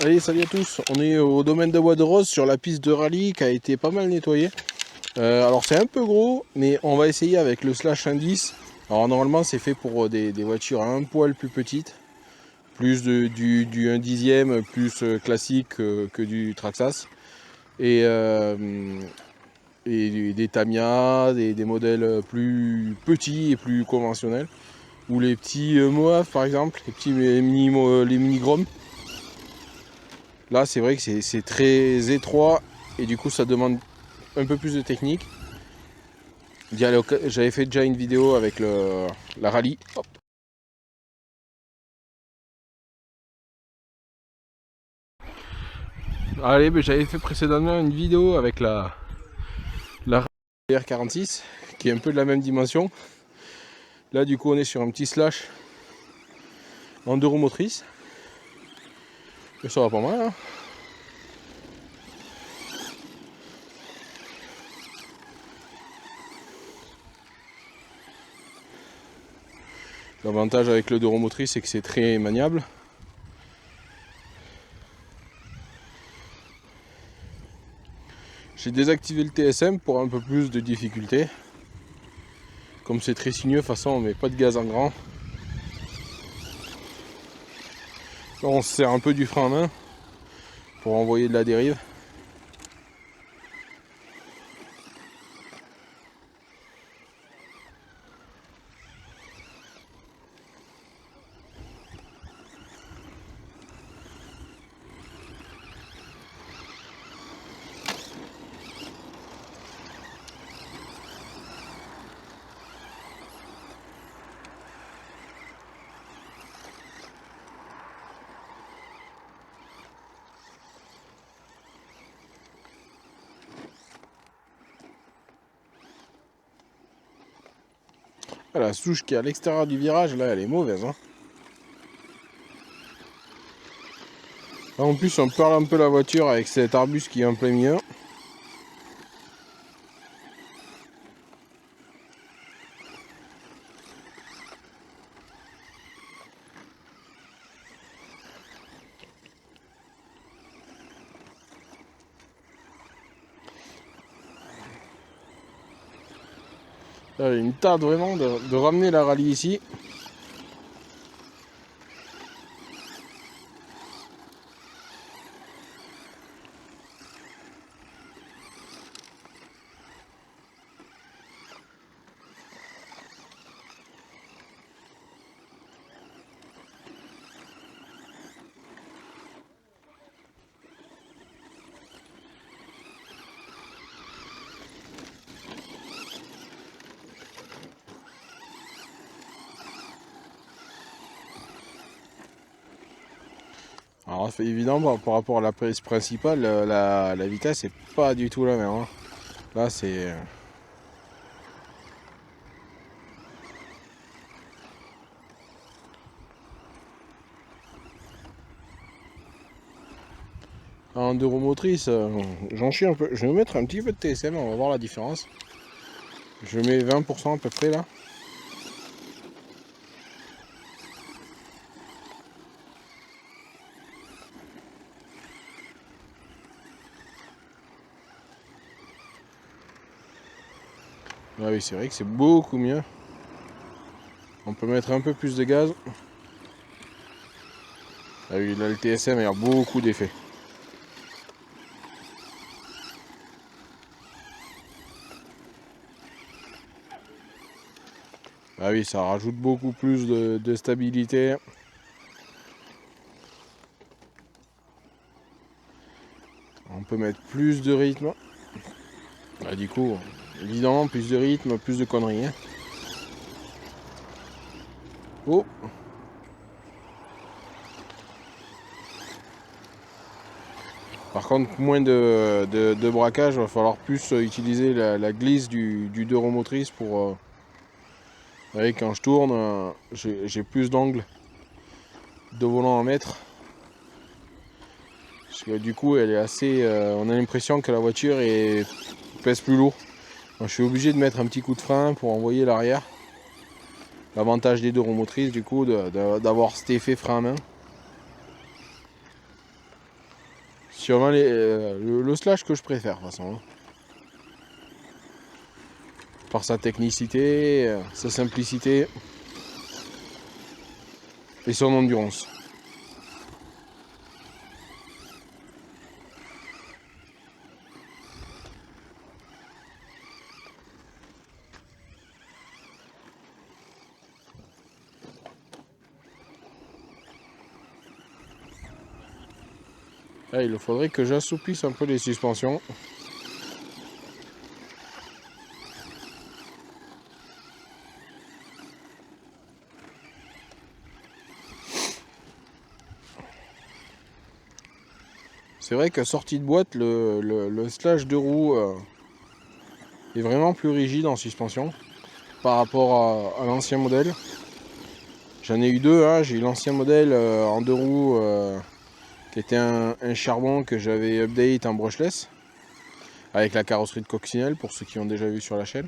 Allez, salut à tous, on est au domaine de Bois de Rose sur la piste de rallye qui a été pas mal nettoyée. Alors c'est un peu gros, mais on va essayer avec le Slash 1.10. Alors normalement c'est fait pour des voitures un poil plus petites, plus du 1/10, plus classique que du Traxxas. Et des Tamiya, des modèles plus petits et plus conventionnels. Ou les petits Moaf par exemple, les petits les mini Grom. Là, c'est vrai que c'est très étroit et du coup, ça demande un peu plus de technique. J'avais fait déjà une vidéo avec la rallye. Hop. Allez, ben, j'avais fait précédemment une vidéo avec la rallye R46 qui est un peu de la même dimension. Là, du coup, on est sur un petit slash en 2 roues motrices. Et ça va pas mal, hein. L'avantage avec le 2 roues motrices, c'est que c'est très maniable. J'ai désactivé le TSM pour un peu plus de difficulté. Comme c'est très sinueux, de toute façon on met pas de gaz en grand. Là, on se sert un peu du frein à main pour envoyer de la dérive. Ah, la souche qui est à l'extérieur du virage, là, elle est mauvaise, hein. Là, en plus, on parle un peu la voiture avec cet arbuste qui est en plein milieu. Là, il me tarde vraiment de ramener la rallye ici. Alors, c'est évident, par rapport à la prise principale, la vitesse est pas du tout la même, hein. Là, c'est... En 2 roues motrices, j'en chie un peu. Je vais mettre un petit peu de TSM, on va voir la différence. Je mets 20% à peu près, là. Ah oui, c'est vrai que c'est beaucoup mieux. On peut mettre un peu plus de gaz. Ah oui, là, le TSM a beaucoup d'effets. Ah oui, ça rajoute beaucoup plus de stabilité. On peut mettre plus de rythme. Bah, du coup, évidemment, plus de rythme, plus de conneries, hein. Oh. Par contre, moins de braquage, il va falloir plus utiliser la glisse du 2 roues motrices pour... Vous voyez, quand je tourne, j'ai plus d'angle de volant à mettre. Parce que du coup, elle est assez... on a l'impression que la voiture pèse plus lourd. Donc, je suis obligé de mettre un petit coup de frein pour envoyer l'arrière. L'avantage des 2 roues motrices, du coup, d'avoir cet effet frein à main. sûrement le slash que je préfère de toute façon. Par sa technicité, sa simplicité et son endurance. Là, il faudrait que j'assoupisse un peu les suspensions. C'est vrai qu'à sortie de boîte, le slash de roue est vraiment plus rigide en suspension par rapport à l'ancien modèle. J'en ai eu deux, hein. J'ai eu l'ancien modèle en deux roues qui était un charbon que j'avais update en brushless avec la carrosserie de Coccinelle pour ceux qui ont déjà vu sur la chaîne.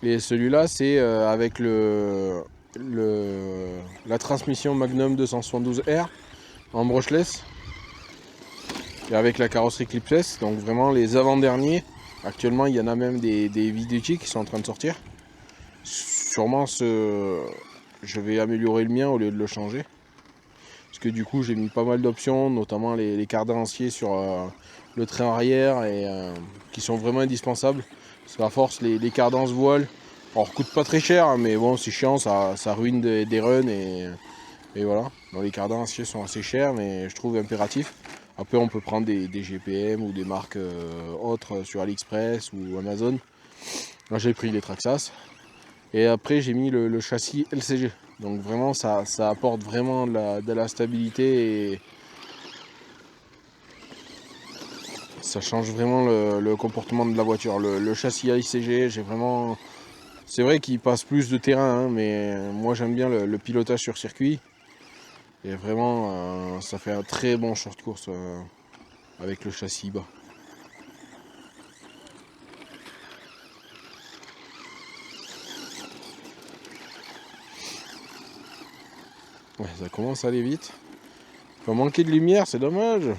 Et celui-là c'est avec la transmission Magnum 272R en brushless et avec la carrosserie clipless, donc vraiment les avant-derniers. Actuellement il y en a même des Viducci qui sont en train de sortir. Sûrement je vais améliorer le mien au lieu de le changer. Parce que du coup j'ai mis pas mal d'options, notamment les cardanciers sur le train arrière et qui sont vraiment indispensables. Parce qu'à force les cardances voiles, alors coûtent pas très cher, mais bon c'est chiant, ça ruine des runs et voilà. Donc les cardanciers sont assez chers, mais je trouve impératif. Après on peut prendre des GPM ou des marques autres sur AliExpress ou Amazon. Là j'ai pris les Traxxas. Et après j'ai mis le châssis LCG. Donc vraiment ça apporte vraiment de la stabilité et ça change vraiment le comportement de la voiture. Le châssis LCG, j'ai vraiment... C'est vrai qu'il passe plus de terrain, hein, mais moi j'aime bien le pilotage sur circuit. Et vraiment ça fait un très bon short course avec le châssis bas. Ouais, ça commence à aller vite. Il va manquer de lumière, c'est dommage.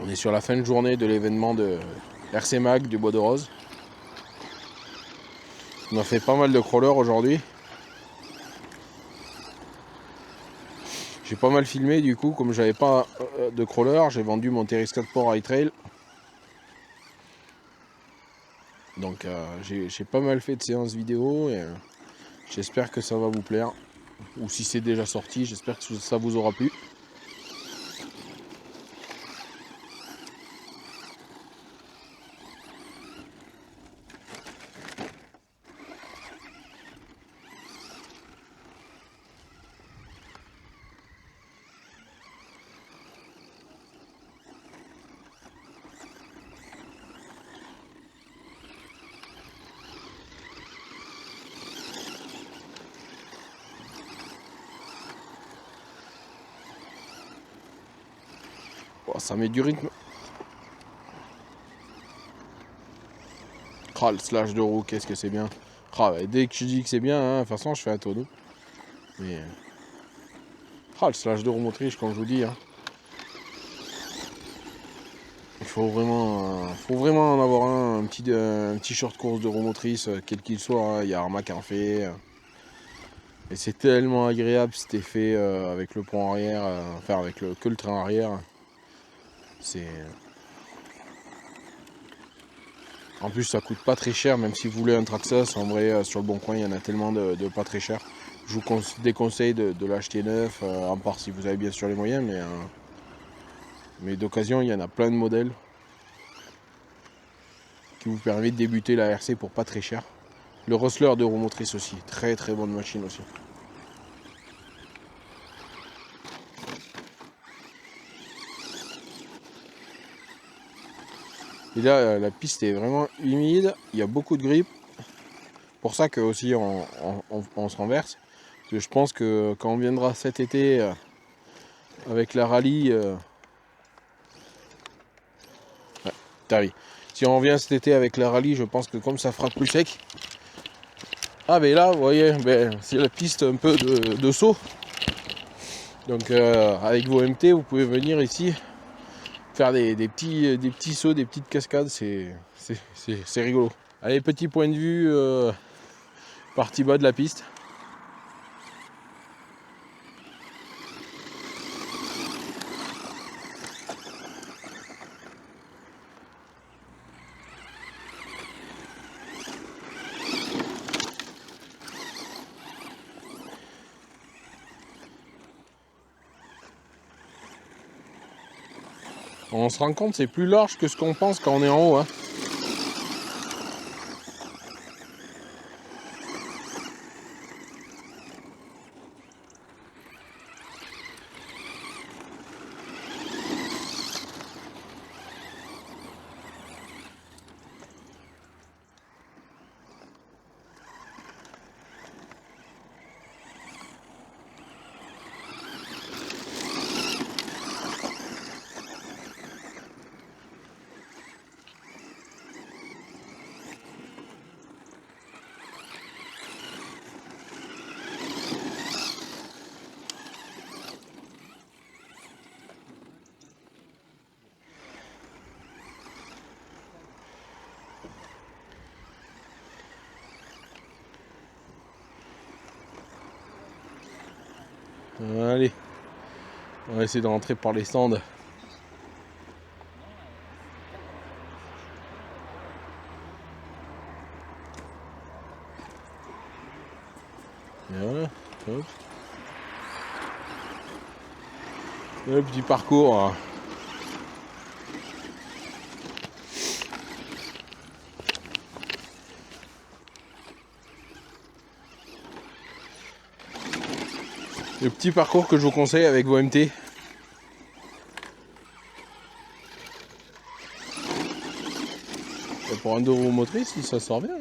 On est sur la fin de journée de l'événement de RC Mag du Bois de Rose. On a fait pas mal de crawlers aujourd'hui. J'ai pas mal filmé du coup, comme j'avais pas de crawler, j'ai vendu mon Terry Scott Sport High Trail. Donc j'ai pas mal fait de séances vidéo et j'espère que ça va vous plaire. Ou si c'est déjà sorti, j'espère que ça vous aura plu. Oh, ça met du rythme. Ah, le slash de roue, qu'est-ce que c'est bien. Ah, dès que je dis que c'est bien, hein, de toute façon je fais un tonneau. Mais... Ah, le slash de roue motrice, comme je vous dis. Hein. Il faut vraiment en avoir un petit short course de roue motrice, quel qu'il soit. Hein. Il y a Arma qui en fait. Et c'est tellement agréable cet effet avec le pont arrière, enfin avec que le train arrière. C'est... En plus ça coûte pas très cher, même si vous voulez un Traxxas, en vrai sur le bon coin il y en a tellement de pas très cher. Je vous déconseille de l'acheter neuf, à part si vous avez bien sûr les moyens, mais d'occasion il y en a plein de modèles qui vous permettent de débuter la RC pour pas très cher. Le Rustler de roue motrice aussi, très très bonne machine aussi. Et là, la piste est vraiment humide, il y a beaucoup de grippe. Pour ça que aussi on se renverse. Parce que je pense que quand on viendra cet été avec la rallye, si on revient cet été avec la rallye, je pense que comme ça fera plus sec, Ah ben là, vous voyez, c'est la piste un peu de saut. Donc avec vos MT, vous pouvez venir ici faire des petits sauts, des petites cascades, c'est rigolo. Allez, petit point de vue partie bas de la piste. On se rend compte, c'est plus large que ce qu'on pense quand on est en haut. Hein. Allez, on va essayer de rentrer par les stands. Et voilà, hop. Le petit parcours. Hein. Le petit parcours que je vous conseille avec vos MT. Et pour un dos motrice, ça sort bien.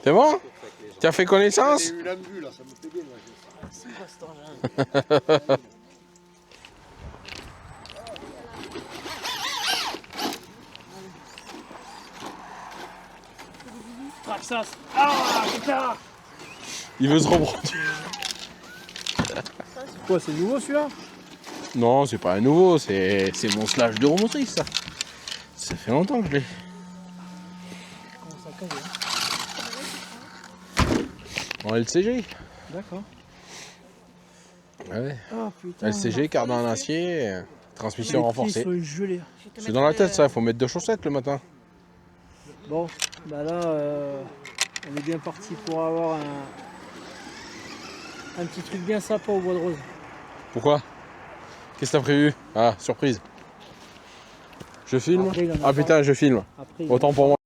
C'est bon? Tu as fait connaissance? J'ai eu l'ambu là, ça me fait bien. C'est quoi cet engin? Traxas. Ah putain! Il veut se reproduire. Quoi, c'est nouveau celui-là? Non, c'est pas un nouveau, c'est mon slash d'Euromotrice ça. Ça fait longtemps que je l'ai. Comment ça casse? En LCG. D'accord. Ouais. Ah putain. LCG, cardan en acier, transmission renforcée. Gelés. C'est dans la tête ça, il faut mettre 2 chaussettes le matin. Bon, bah là, on est bien parti pour avoir un petit truc bien sympa au bois de rose. Pourquoi? Qu'est-ce que t'as prévu? Ah, surprise. Je filme? Après, il en a Ah pas. putain, je filme. Après, Autant pour moi.